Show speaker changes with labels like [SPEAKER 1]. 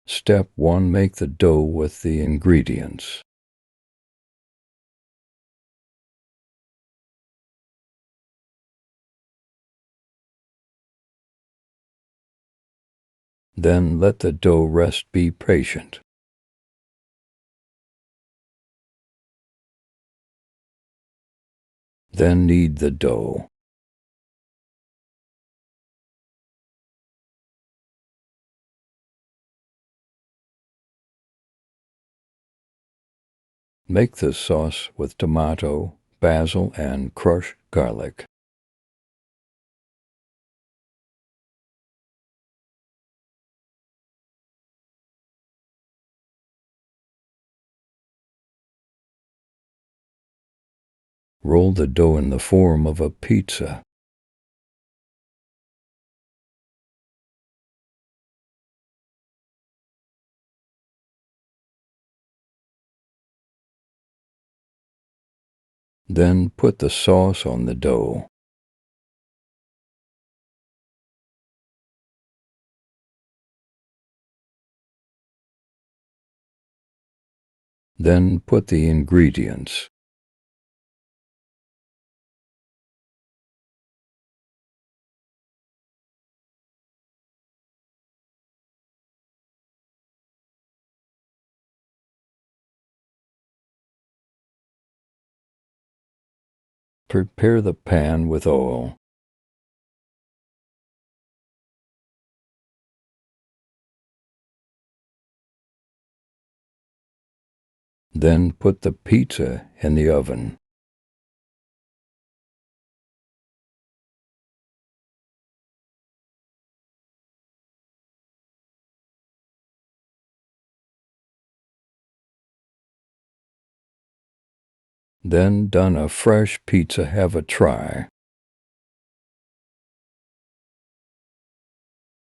[SPEAKER 1] Step 1. Make the dough with the ingredients. Then let the dough rest. Be patient. Then knead the dough. Make the sauce with tomato, basil, and crushed garlic. Roll the dough in the form of a pizza. Then put the sauce on the dough. Then put the ingredients. Prepare the pan with oil. Then put the pizza in the oven. Then done a fresh pizza. Have a try.